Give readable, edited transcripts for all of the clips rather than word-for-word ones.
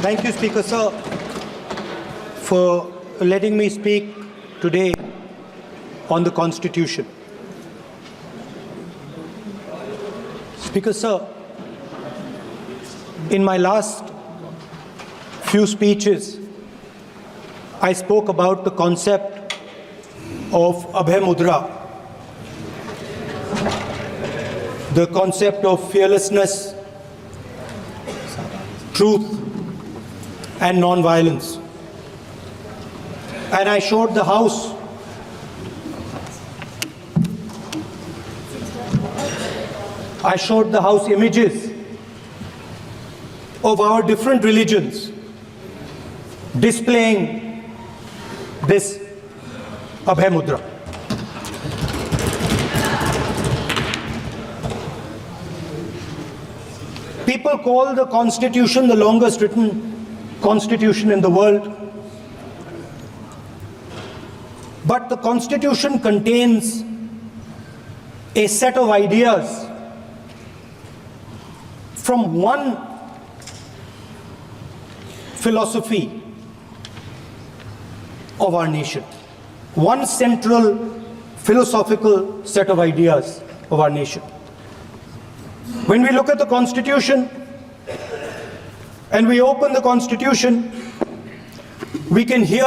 Thank you, Speaker Sir, for letting me speak today on the Constitution. Speaker Sir, in my last few speeches, I spoke about the concept of Abhay Mudra, the concept of fearlessness, truth, and non-violence. And I showed the House images of our different religions displaying this Abhay Mudra. People call the Constitution the longest written Constitution in the world. But the Constitution contains a set of ideas from one philosophy of our nation, one central philosophical set of ideas of our nation. When we look at the Constitution and we open the Constitution, we can hear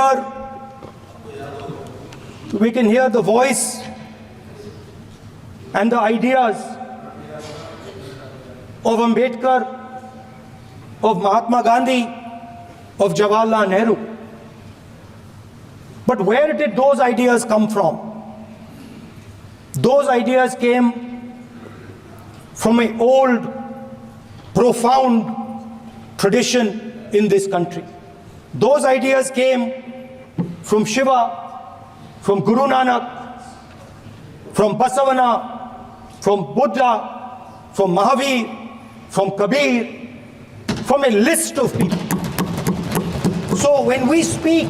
the voice and the ideas of Ambedkar, of Mahatma Gandhi, of Jawaharlal Nehru. But where did those ideas come from? Those ideas came from an old, profound tradition in this country. Those ideas came from Shiva, from Guru Nanak, from Basavana, from Buddha, from Mahavir, from Kabir, from a list of people. So when we speak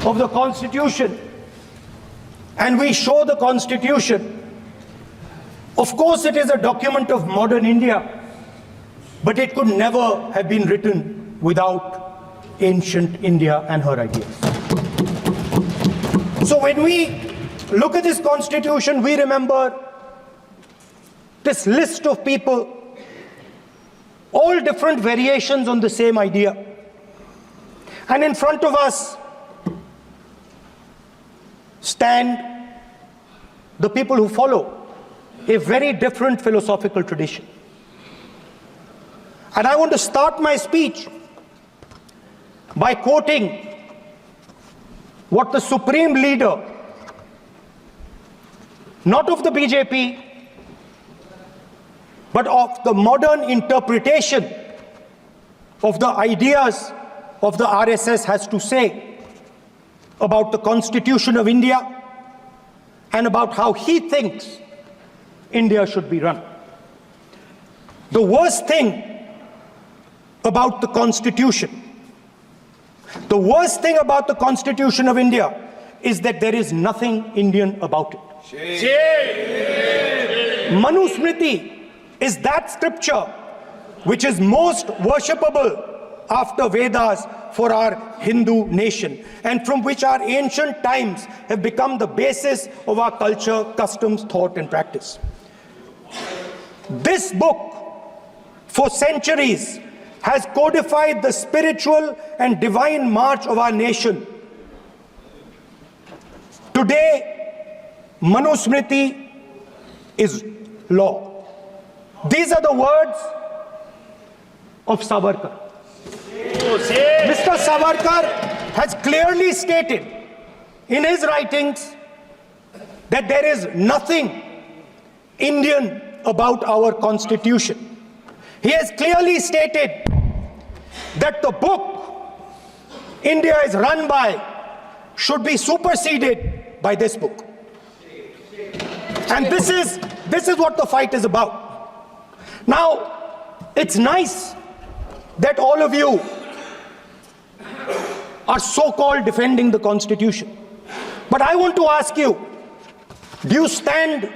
of the Constitution and we show the Constitution, of course it is a document of modern India, but it could never have been written without ancient India and her ideas. So when we look at this Constitution, we remember this list of people, all different variations on the same idea. And in front of us stand the people who follow a very different philosophical tradition. And I want to start my speech by quoting what the supreme leader, not of the BJP, but of the modern interpretation of the ideas of the RSS has to say about the Constitution of India and about how he thinks India should be run. The worst thing about the Constitution, the worst thing about the Constitution of India is that there is nothing Indian about it. Manusmriti is that scripture which is most worshipable after Vedas for our Hindu nation, and from which our ancient times have become the basis of our culture, customs, thought, and practice. This book, for centuries, has codified the spiritual and divine march of our nation. Today, Manusmriti is law. These are the words of Savarkar. Mr. Savarkar has clearly stated in his writings that there is nothing Indian about our Constitution. He has clearly stated that the book India is run by should be superseded by this book. And this is what the fight is about. Now, it's nice that all of you are so-called defending the Constitution. But I want to ask you, do you stand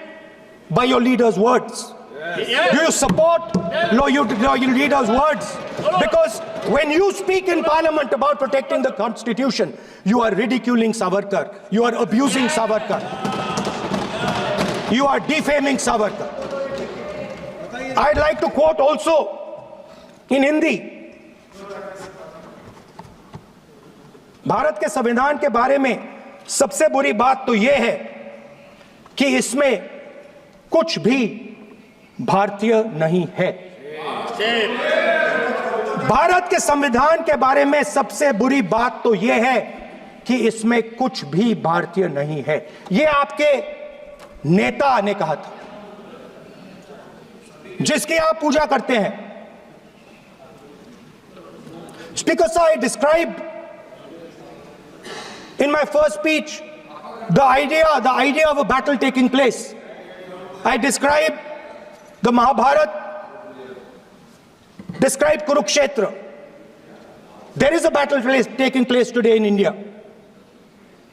by your leader's words? Yes. Do you support your leader's words? Because When you speak in parliament about protecting the constitution, you are ridiculing Savarkar. You are abusing Savarkar. You are defaming Savarkar. I'd like to quote also in Hindi. Bharat के संविधान के बारे में सबसे बुरी बात तो यह है कि इसमें कुछ भी भारतीय नहीं है। भारत के संविधान के बारे में सबसे बुरी बात तो यह है कि इसमें कुछ भी भारतीय नहीं है। यह आपके नेता ने कहा था, जिसकी आप पूजा करते हैं। Speaker sir, I described in my first speech the idea of a battle taking place. I described the Mahabharata, described Kurukshetra. There is a battle taking place today in India.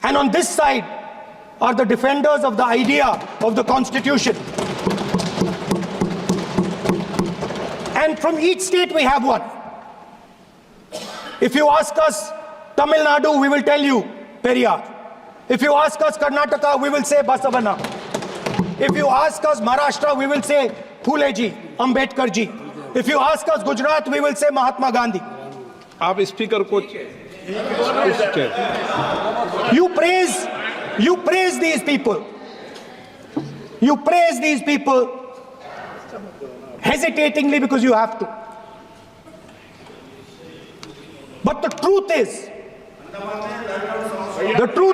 And on this side are the defenders of the idea of the constitution. And from each state we have one. If you ask us Tamil Nadu, we will tell you Periyar. If you ask us Karnataka, we will say Basavana. If you ask us Maharashtra, we will say Phule ji, Ambedkar ji. If you ask us Gujarat, we will say Mahatma Gandhi. आप speaker को You praise these people. You praise these people hesitatingly because you have to. But the truth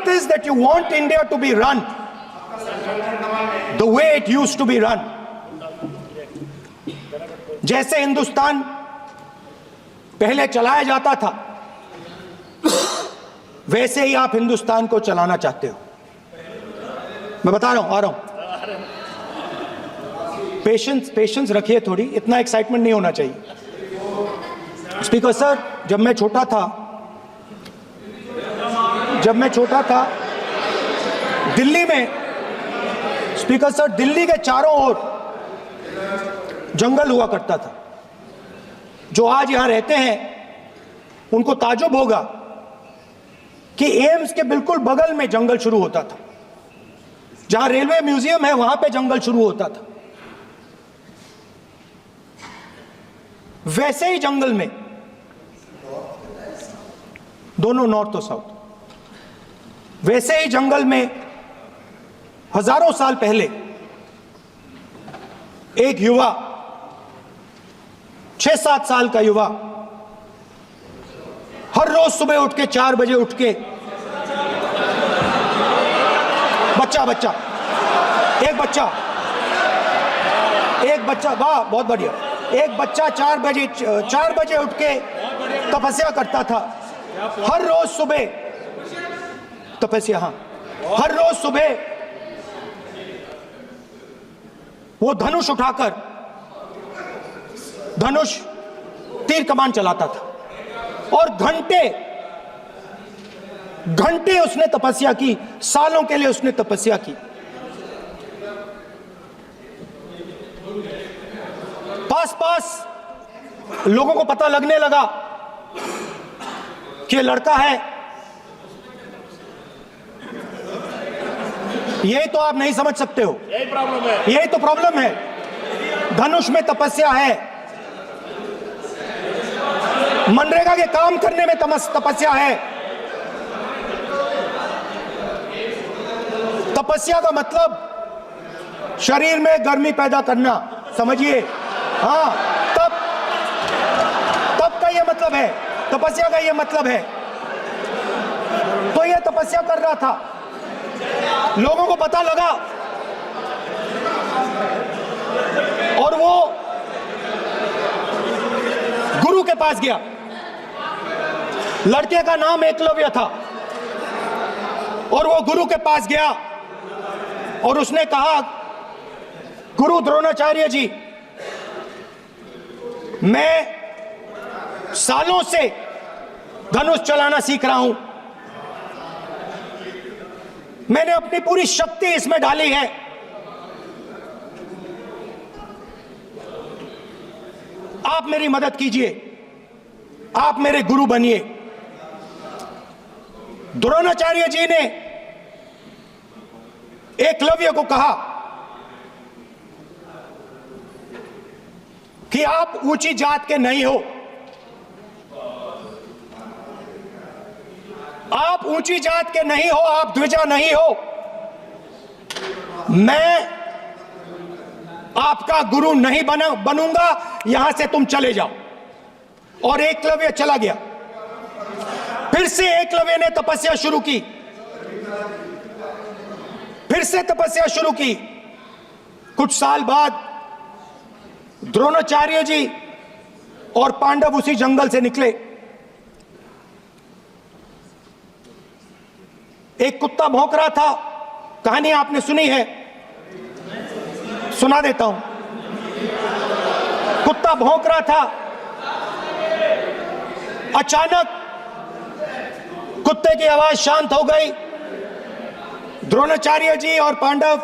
is that you want India to be run the way it used to be run. जैसे हिंदुस्तान पहले चलाया जाता था, वैसे ही आप हिंदुस्तान को चलाना चाहते हो। मैं बता रहा हूं, आ रहा हूं। पेशेंस रखिए थोड़ी, इतना एक्साइटमेंट नहीं होना चाहिए। स्पीकर सर, जब मैं छोटा था दिल्ली में, स्पीकर सर, दिल्ली के चारों ओर जंगल हुआ करता था। जो आज यहां रहते हैं उनको ताजुब होगा कि एम्स के बिल्कुल बगल में जंगल शुरू होता था। जहां रेलवे म्यूजियम है वहां पे जंगल शुरू होता था। वैसे ही जंगल में, दोनों नॉर्थ और साउथ, वैसे ही जंगल में हजारों साल पहले एक युवा, 6-7 साल का युवा, हर रोज सुबह उठ के 4 बजे उठ के, एक बच्चा, वाह बहुत बढ़िया, एक बच्चा 4 बजे उठ के तपस्या करता था। हर रोज सुबह तपस्या, हाँ, हर रोज सुबह वो धनुष उठाकर तीर कमान चलाता था और घंटे उसने तपस्या की, सालों के लिए उसने तपस्या की। पास लोगों को पता लगने लगा कि लड़का है। यही तो आप नहीं समझ सकते हो, यही तो प्रॉब्लम है। धनुष में तपस्या है, मनरेगा के काम करने में तपस्या है। तपस्या का मतलब शरीर में गर्मी पैदा करना, समझिए। हाँ, तब का ये मतलब है, तपस्या का ये मतलब है। तो ये तपस्या कर रहा था, लोगों को पता लगा और वो गुरु के पास गया। लड़के का नाम एकलव्य था और वो गुरु के पास गया और उसने कहा, गुरु द्रोणाचार्य जी, मैं सालों से धनुष चलाना सीख रहा हूं, मैंने अपनी पूरी शक्ति इसमें डाली है। आप मेरी मदद कीजिए। आप मेरे गुरु बनिए। द्रोणाचार्य जी ने एकलव्य को कहा कि आप ऊंची जात के नहीं हो, आप ऊंची जात के नहीं हो, आप द्विजा नहीं हो, मैं आपका गुरु नहीं बनूंगा, यहां से तुम चले जाओ। और एकलव्य चला गया। फिर से एकलव्य ने तपस्या शुरू की, फिर से तपस्या शुरू की। कुछ साल बाद द्रोणाचार्य जी और पांडव उसी जंगल से निकले। एक कुत्ता भौंक रहा था, कहानी आपने सुनी है, सुना देता हूं। कुत्ता भौंक रहा था, अचानक कुत्ते की आवाज शांत हो गई। द्रोणाचार्य जी और पांडव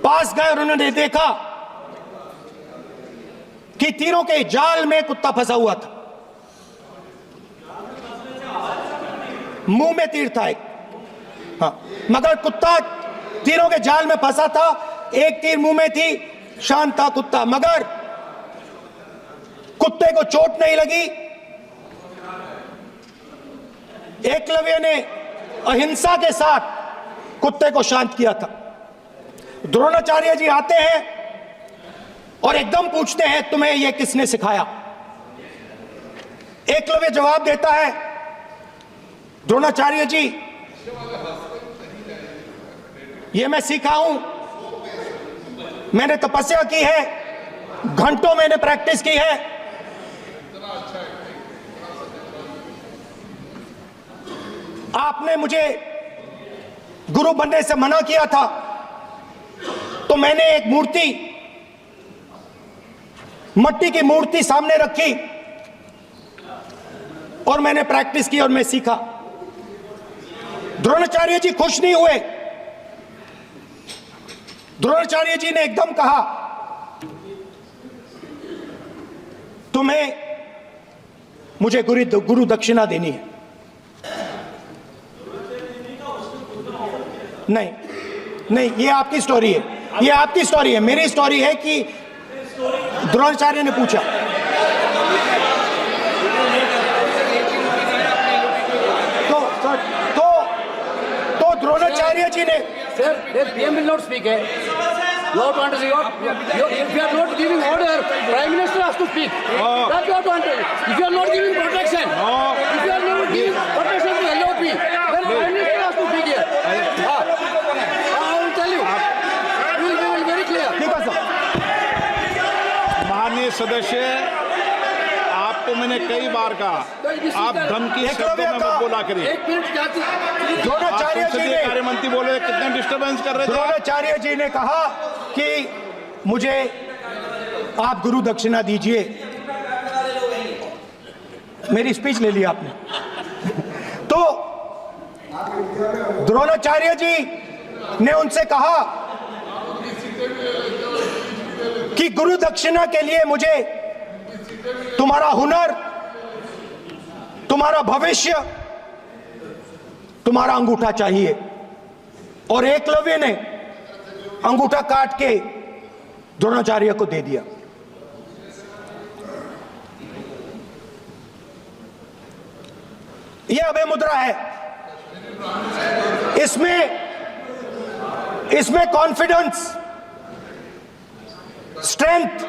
पास गए और उन्होंने देखा कि तीरों के जाल में कुत्ता फंसा हुआ था। मुंह में तीर था एक, हाँ, मगर कुत्ता तीरों के जाल में फंसा था, एक तीर मुंह में थी, शांत था कुत्ता, मगर कुत्ते को चोट नहीं लगी। एकलव्य ने अहिंसा के साथ कुत्ते को शांत किया था। द्रोणाचार्य जी आते हैं और एकदम पूछते हैं, तुम्हें यह किसने सिखाया? एकलव्य जवाब देता है, द्रोणाचार्य जी, यह मैं सीखा हूं, मैंने तपस्या की है, घंटों मैंने प्रैक्टिस की है। आपने मुझे गुरु बनने से मना किया था, तो मैंने एक मूर्ति, मट्टी की मूर्ति सामने रखी और मैंने प्रैक्टिस की और मैं सीखा। द्रोणाचार्य जी खुश नहीं हुए। द्रोणाचार्य जी ने एकदम कहा, तुम्हें मुझे गुरु दक्षिणा देनी है। नहीं नहीं, ये आपकी स्टोरी है, ये आपकी स्टोरी है। मेरी स्टोरी है कि द्रोणाचार्य ने पूछा। तो द्रोणाचार्य जी ने, Sir, the PM will not speak. You have to understand. If you are not giving order, Prime Minister has to speak. That you have to understand. If you are not giving protection, if you are not giving protection to LOP, then Prime Minister has to speak here. I will tell you. We will be very clear. ठीक है sir. माननीय सदस्य, आपको मैंने कई बार कहा, आप धमकी शब्दों में मत बोला करिए। एक मिनट जाती। द्रोणाचार्य जी ने, कार्य मंत्री बोले, कितने डिस्टर्बेंस कर रहे थे। द्रोणाचार्य जी ने कहा कि मुझे आप गुरु दक्षिणा दीजिए। मेरी स्पीच ले ली आपने। तो द्रोणाचार्य जी ने उनसे कहा कि गुरु दक्षिणा के लिए मुझे तुम्हारा हुनर, तुम्हारा भविष्य, तुम्हारा अंगूठा चाहिए। और एकलव्य ने अंगूठा काट के द्रोणाचार्य को दे दिया। यह अभय मुद्रा है। इसमें कॉन्फिडेंस, स्ट्रेंथ,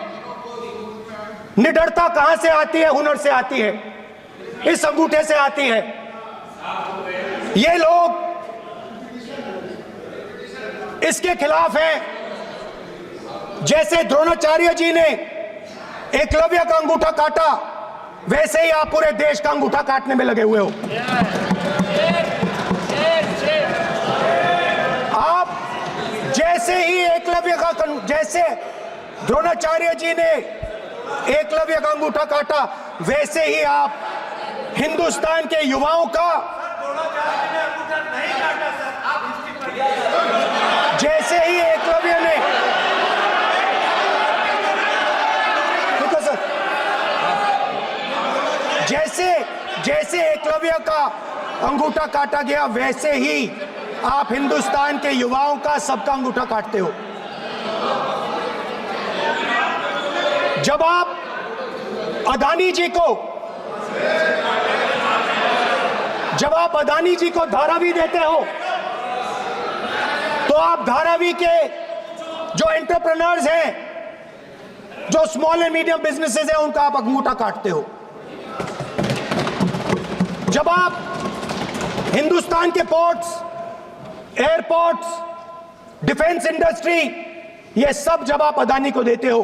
निडरता कहां से आती है? हुनर से आती है, इस अंगूठे से आती है। ये लोग इसके खिलाफ हैं। जैसे द्रोणाचार्य जी ने एकलव्य का अंगूठा काटा, वैसे ही आप पूरे देश का अंगूठा काटने में लगे हुए हो। आप जैसे ही एकलव्य का, जैसे द्रोणाचार्य जी ने एकलव्य का अंगूठा काटा, वैसे ही आप हिंदुस्तान के युवाओं का, जैसे ही एकलव्य ने, ठीक है सर, जैसे एकलव्य का अंगूठा काटा गया, वैसे ही आप हिंदुस्तान के युवाओं का, सबका अंगूठा काटते हो। जब आप अदानी जी को धारावी देते हो, तो आप धारावी के जो एंटरप्रेन्योर्स हैं, जो स्मॉल एंड मीडियम बिजनेसेस हैं, उनका आप अंगूठा काटते हो। जब आप हिंदुस्तान के पोर्ट्स, एयरपोर्ट्स, डिफेंस इंडस्ट्री, ये सब जब आप अदानी को देते हो,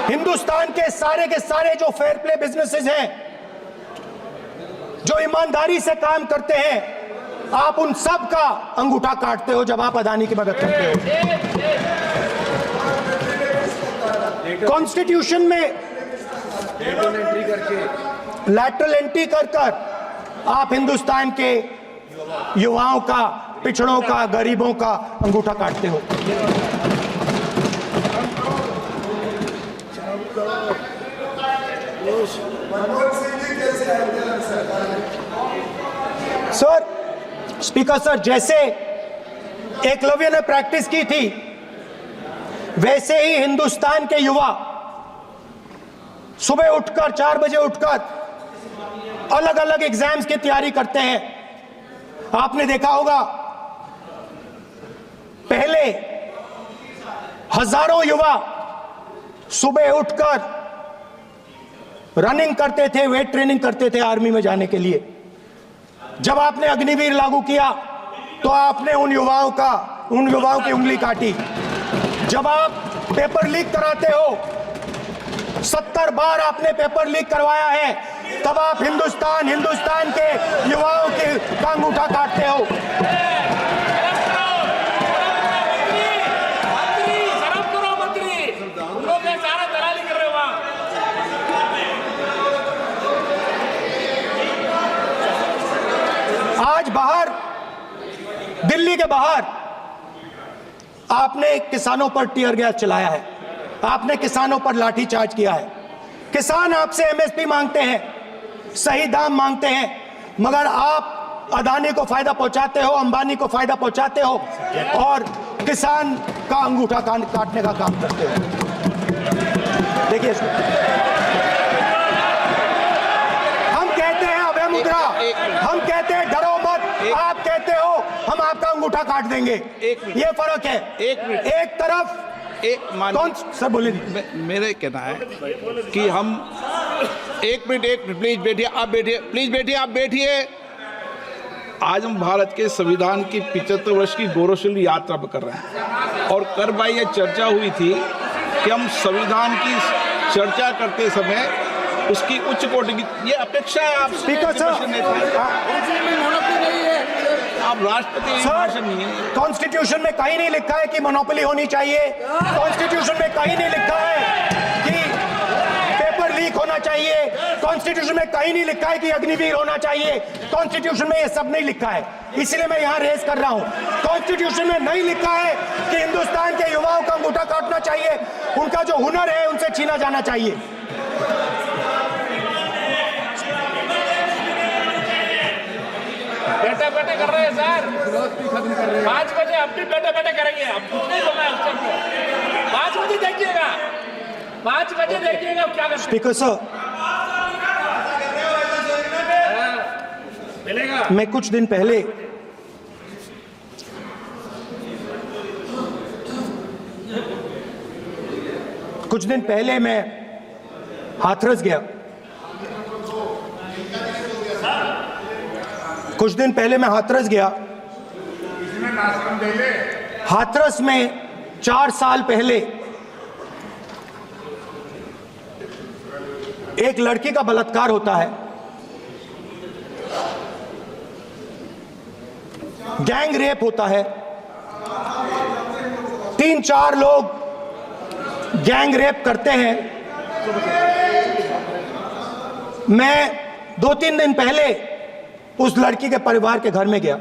हिंदुस्तान के सारे जो फेयर प्ले बिजनेसेस हैं, जो ईमानदारी से काम करते हैं, आप उन सब का अंगूठा काटते हो जब आप अदानी की मदद करते हो। कॉन्स्टिट्यूशन में लैटरल एंट्री कर आप हिंदुस्तान के युवाओं का, पिछड़ों का, गरीबों का अंगूठा काटते हो। सर, स्पीकर सर, जैसे एकलव्य ने प्रैक्टिस की थी, वैसे ही हिंदुस्तान के युवा सुबह उठकर 4 बजे उठकर अलग अलग एग्जाम्स की तैयारी करते हैं। आपने देखा होगा, पहले हजारों युवा सुबह उठकर रनिंग करते थे, वेट ट्रेनिंग करते थे आर्मी में जाने के लिए। जब आपने अग्निवीर लागू किया, तो आपने उन युवाओं की उंगली काटी। जब आप पेपर लीक कराते हो, 70 बार आपने पेपर लीक करवाया है, तब आप हिंदुस्तान के युवाओं का अंगूठा काटते हो। आज बाहर, दिल्ली के बाहर आपने किसानों पर टीयर गैस चलाया है, आपने किसानों पर लाठीचार्ज किया है। किसान आपसे एमएसपी मांगते हैं, सही दाम मांगते हैं, मगर आप अदानी को फायदा पहुंचाते हो, अंबानी को फायदा पहुंचाते हो और किसान का अंगूठा काटने का काम करते हो। देखिए, हम कहते हैं अभय मुद्रा, हम कहते हैं डरो मत, आप कहते हो हम आपका अंगूठा काट देंगे। ये फर्क है। एक तरफ कौन सर बोले, मेरे कहना है कि हम एक मिनट प्लीज बैठिए, आप बैठिए, प्लीज बैठिए, आप बैठिए। आज हम भारत के संविधान की 75 वर्ष की गौरवशाली यात्रा कर रहे हैं, और कर भाई ये चर्चा हुई थी कि हम संविधान की चर्चा करते समय उसकी उच्च कोटि की ये अपेक्षा है। आप स्पीकर सर, आप राष्ट्रपति नहीं है। कॉन्स्टिट्यूशन में कहीं नहीं लिखा है कि मोनोपोली होनी चाहिए। कॉन्स्टिट्यूशन में कहीं नहीं लिखा है कि पेपर लीक होना चाहिए। कॉन्स्टिट्यूशन में कहीं नहीं लिखा है कि अग्निवीर होना चाहिए। कॉन्स्टिट्यूशन में ये सब नहीं लिखा है, इसलिए मैं यहाँ रेस कर रहा हूँ। कॉन्स्टिट्यूशन में नहीं लिखा है कि हिंदुस्तान के युवाओं का अंगूठा काटना चाहिए, उनका जो हुनर है उनसे छीना जाना चाहिए। बैठे बैठे कर रहे हैं सर, 5 बजे अपनी बैठे बैठे करेंगे। अब कुछ नहीं बोलना है उसको। 5 बजे देखिएगा, 5 बजे देखिएगा क्या कर। स्पीकर सर, मिलेगा। मैं कुछ दिन पहले मैं हाथरस गया। कुछ दिन पहले मैं हाथरस गया। हाथरस में 4 साल पहले एक लड़की का बलात्कार होता है। गैंग रेप होता है। 3-4 लोग गैंग रेप करते हैं मैं 2-3 दिन पहले उस लड़की के परिवार के घर में गया।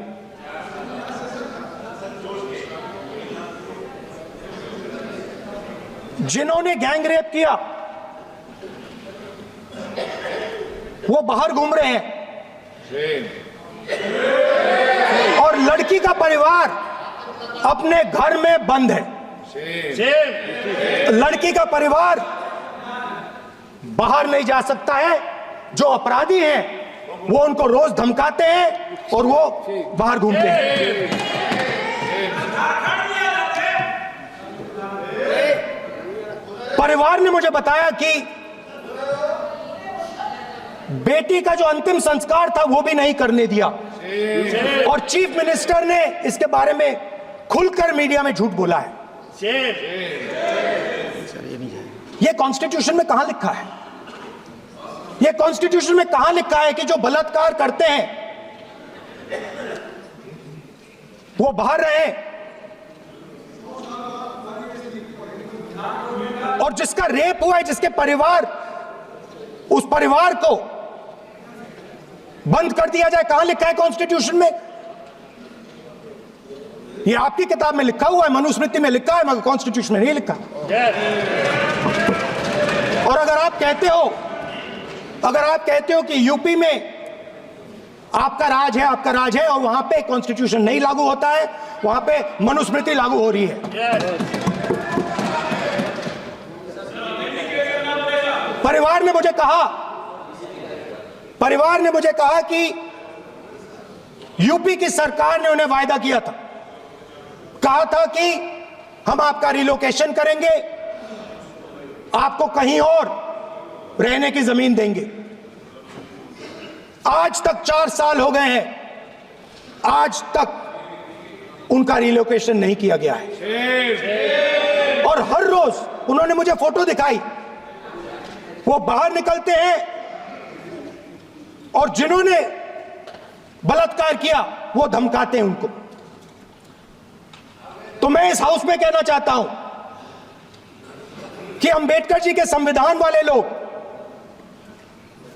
जिन्होंने गैंग रेप किया वो बाहर घूम रहे हैं और लड़की का परिवार अपने घर में बंद है। लड़की का परिवार बाहर नहीं जा सकता है। जो अपराधी हैं वो उनको रोज धमकाते हैं और वो बाहर घूमते हैं। परिवार ने मुझे बताया कि बेटी का जो अंतिम संस्कार था वो भी नहीं करने दिया और चीफ मिनिस्टर ने इसके बारे में खुलकर मीडिया में झूठ बोला है। ये कॉन्स्टिट्यूशन में कहां लिखा है? ये कॉन्स्टिट्यूशन में कहां लिखा है कि जो बलात्कार करते हैं वो बाहर रहे और जिसका रेप हुआ है, जिसके परिवार, उस परिवार को बंद कर दिया जाए? कहां लिखा है कॉन्स्टिट्यूशन में? ये आपकी किताब में लिखा हुआ है, मनुस्मृति में लिखा है, मगर कॉन्स्टिट्यूशन में नहीं लिखा। और अगर आप कहते हो कि यूपी में आपका राज है और वहां पे कॉन्स्टिट्यूशन नहीं लागू होता है, वहां पे मनुस्मृति लागू हो रही है। परिवार ने मुझे कहा कि यूपी की सरकार ने उन्हें वायदा किया था, कहा था कि हम आपका रिलोकेशन करेंगे, आपको कहीं और रहने की जमीन देंगे। आज तक 4 साल हो गए हैं, आज तक उनका रिलोकेशन नहीं किया गया है। और हर रोज उन्होंने मुझे फोटो दिखाई, वो बाहर निकलते हैं और जिन्होंने बलात्कार किया वो धमकाते हैं उनको। तो मैं इस हाउस में कहना चाहता हूं कि अंबेडकर जी के संविधान वाले लोग,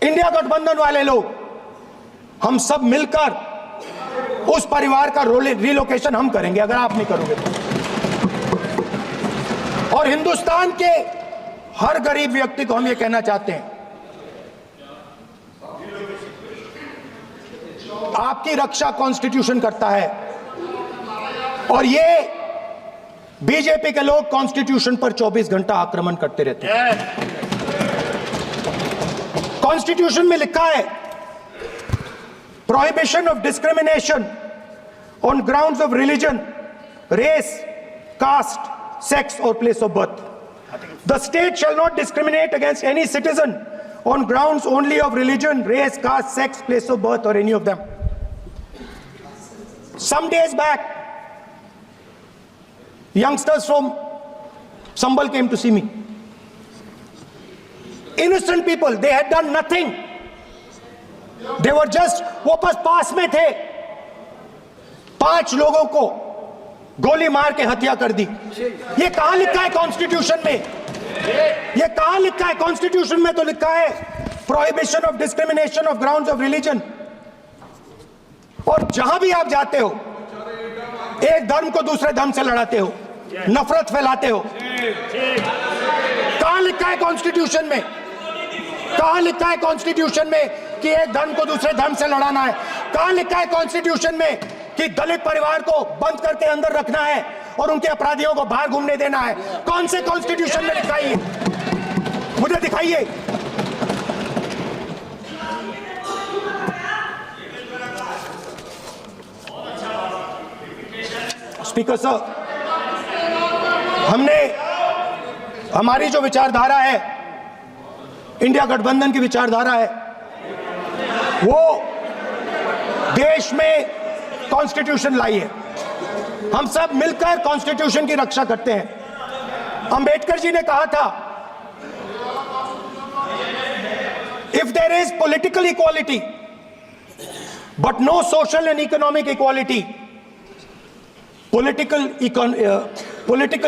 इंडिया गठबंधन वाले लोग, हम सब मिलकर उस परिवार का रिलोकेशन हम करेंगे अगर आप नहीं करोगे तो। और हिंदुस्तान के हर गरीब व्यक्ति को हम ये कहना चाहते हैं, आपकी रक्षा कॉन्स्टिट्यूशन करता है और ये बीजेपी के लोग कॉन्स्टिट्यूशन पर 24 घंटा आक्रमण करते रहते हैं। कॉन्स्टिट्यूशन में लिखा है prohibition of discrimination on grounds of religion, race, caste, sex और place of birth. The state shall not discriminate against any citizen on grounds only of religion, race, caste, sex, place of birth or any of them. Some days back, youngsters from Sambal came to see me. Innocent people, they had done nothing. They were just, वो बस पास में थे, 5 लोगों को गोली मार के हत्या कर दी। ये कहां लिखा है कॉन्स्टिट्यूशन में? ये कहां लिखा है कॉन्स्टिट्यूशन में? तो लिखा है prohibition of discrimination of grounds of religion. और जहां भी आप जाते हो, एक धर्म को दूसरे धर्म से लड़ाते हो, नफरत फैलाते हो। कहां लिखा है कॉन्स्टिट्यूशन में? कहां लिखा है कॉन्स्टिट्यूशन में कि एक धर्म को दूसरे धर्म से लड़ाना है? कहां लिखा है कॉन्स्टिट्यूशन में कि दलित परिवार को बंद करके अंदर रखना है और उनके अपराधियों को बाहर घूमने देना है? कौन से कॉन्स्टिट्यूशन में लिखा है? मुझे दिखाइए। स्पीकर सर, हमने, हमारी जो विचारधारा है, इंडिया गठबंधन की विचारधारा है, वो देश में कॉन्स्टिट्यूशन लाई है। हम सब मिलकर कॉन्स्टिट्यूशन की रक्षा करते हैं। अंबेडकर जी ने कहा था, if there is political equality but no social and economic equality, political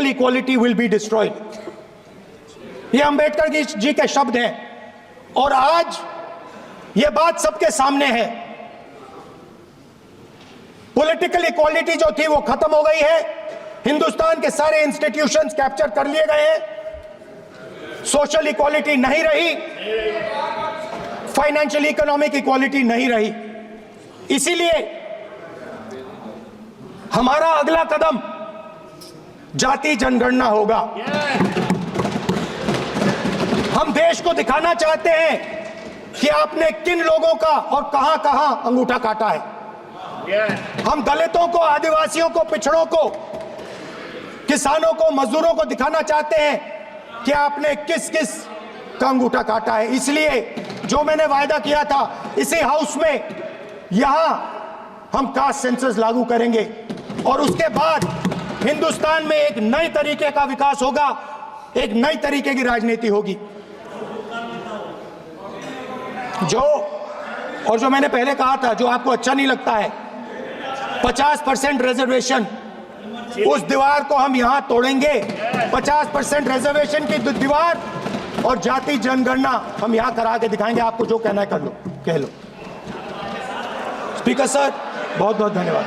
equality will be destroyed। ये अंबेडकर जी के शब्द हैं। और आज यह बात सबके सामने है। पॉलिटिकल इक्वालिटी जो थी वो खत्म हो गई है। हिंदुस्तान के सारे इंस्टीट्यूशंस कैप्चर कर लिए गए हैं। सोशल इक्वालिटी नहीं रही, फाइनेंशियल इकोनॉमिक इक्वालिटी नहीं रही। इसीलिए हमारा अगला कदम जाति जनगणना होगा। हम देश को दिखाना चाहते हैं कि आपने किन लोगों का और कहां कहां अंगूठा काटा है। हम दलितों को, आदिवासियों को, पिछड़ों को, किसानों को, मजदूरों को दिखाना चाहते हैं कि आपने किस किस का अंगूठा काटा है। इसलिए जो मैंने वायदा किया था, इसी हाउस में यहां हम कास्ट सेंसस लागू करेंगे और उसके बाद हिंदुस्तान में एक नए तरीके का विकास होगा, एक नई तरीके की राजनीति होगी। जो मैंने पहले कहा था, जो आपको अच्छा नहीं लगता है, 50% रिजर्वेशन, उस दीवार को हम यहां तोड़ेंगे। 50% रिजर्वेशन की दीवार और जाति जनगणना हम यहां करा के दिखाएंगे। आपको जो कहना है कर लो, कह लो। स्पीकर सर, बहुत बहुत धन्यवाद।